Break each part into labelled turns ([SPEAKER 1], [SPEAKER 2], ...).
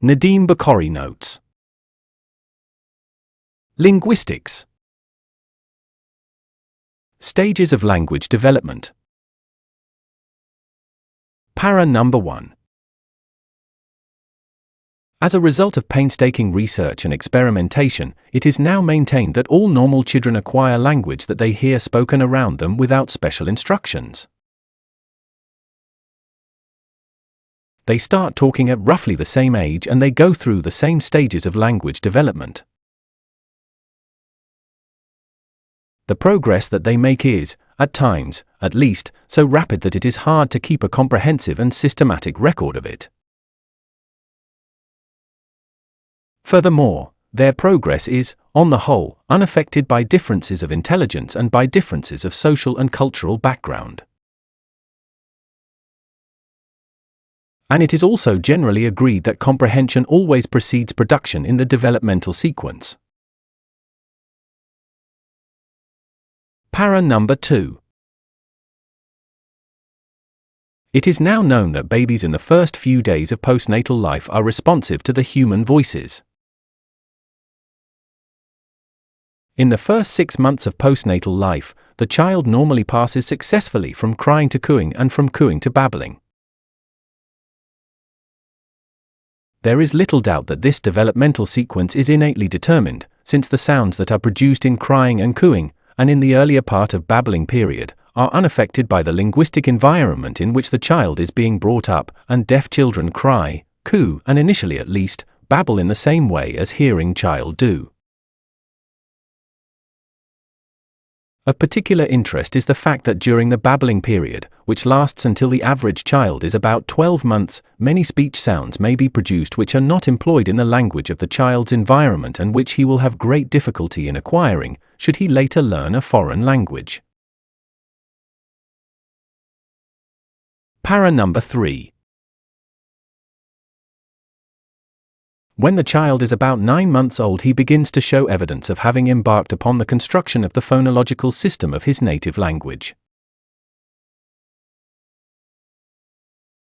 [SPEAKER 1] Nadeem Bukhari notes. Linguistics. Stages of language development. Para number 1. As a result of painstaking research and experimentation, it is now maintained that all normal children acquire language that they hear spoken around them without special instructions. They start talking at roughly the same age and they go through the same stages of language development. The progress that they make is, at times, at least, so rapid that it is hard to keep a comprehensive and systematic record of it. Furthermore, their progress is, on the whole, unaffected by differences of intelligence and by differences of social and cultural background. And it is also generally agreed that comprehension always precedes production in the developmental sequence. Para number 2. It is now known that babies in the first few days of postnatal life are responsive to the human voices. In the first 6 months of postnatal life, the child normally passes successfully from crying to cooing and from cooing to babbling. There is little doubt that this developmental sequence is innately determined, since the sounds that are produced in crying and cooing, and in the earlier part of babbling period, are unaffected by the linguistic environment in which the child is being brought up, and deaf children cry, coo, and initially at least, babble in the same way as hearing child do. Of particular interest is the fact that during the babbling period, which lasts until the average child is about 12 months, many speech sounds may be produced which are not employed in the language of the child's environment and which he will have great difficulty in acquiring, should he later learn a foreign language. Para number 3. When the child is about 9 months old, he begins to show evidence of having embarked upon the construction of the phonological system of his native language.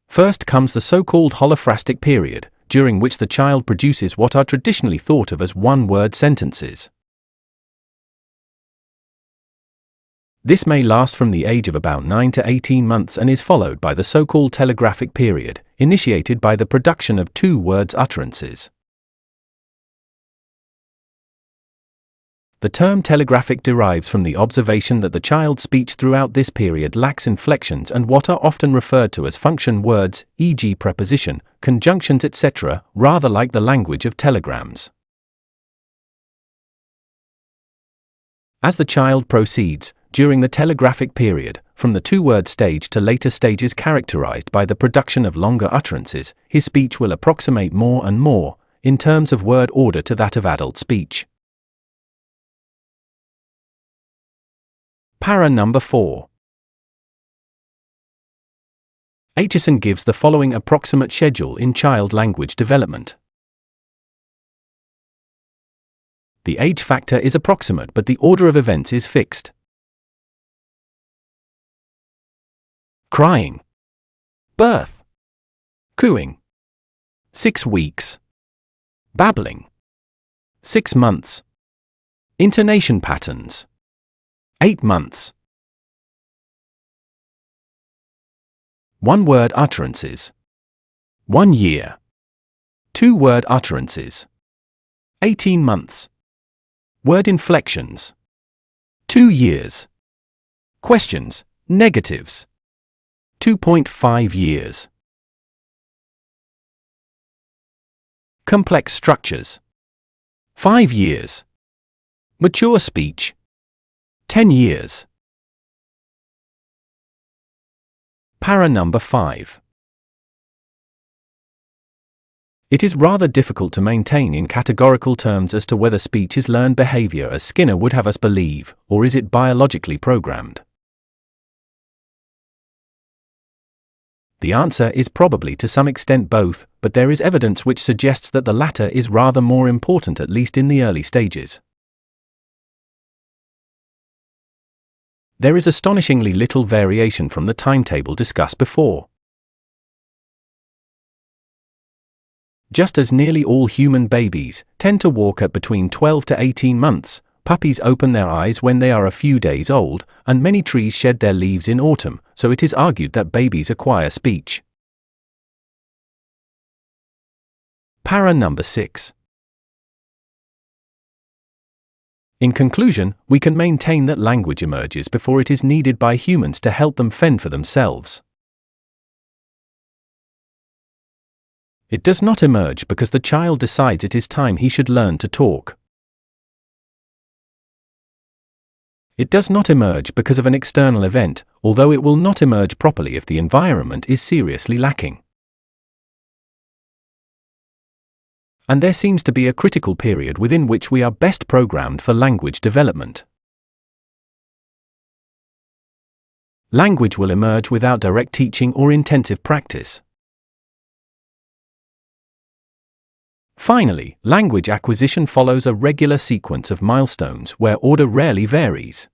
[SPEAKER 1] First comes the so-called holophrastic period, during which the child produces what are traditionally thought of as one-word sentences. This may last from the age of about 9 to 18 months and is followed by the so-called telegraphic period, initiated by the production of two-words utterances. The term telegraphic derives from the observation that the child's speech throughout this period lacks inflections and what are often referred to as function words, e.g. preposition, conjunctions etc., rather like the language of telegrams. As the child proceeds, during the telegraphic period, from the two-word stage to later stages characterized by the production of longer utterances, his speech will approximate more and more, in terms of word order, to that of adult speech. Para number 4. Aitchison gives the following approximate schedule in child language development. The age factor is approximate, but the order of events is fixed. Crying. Birth. Cooing. 6 weeks. Babbling. 6 months. Intonation patterns. 8 months. One-word utterances. 1 year. Two-word utterances. 18 months. Word inflections. 2 years. Questions, negatives. 2.5 years. Complex structures. 5 years. Mature speech. 10 years. Para number 5. It is rather difficult to maintain in categorical terms as to whether speech is learned behavior as Skinner would have us believe, or is it biologically programmed. The answer is probably to some extent both, but there is evidence which suggests that the latter is rather more important, at least in the early stages. There is astonishingly little variation from the timetable discussed before. Just as nearly all human babies tend to walk at between 12 to 18 months, puppies open their eyes when they are a few days old, and many trees shed their leaves in autumn, so it is argued that babies acquire speech. Para number 6. In conclusion, we can maintain that language emerges before it is needed by humans to help them fend for themselves. It does not emerge because the child decides it is time he should learn to talk. It does not emerge because of an external event, although it will not emerge properly if the environment is seriously lacking. And there seems to be a critical period within which we are best programmed for language development. Language will emerge without direct teaching or intensive practice. Finally, language acquisition follows a regular sequence of milestones where order rarely varies.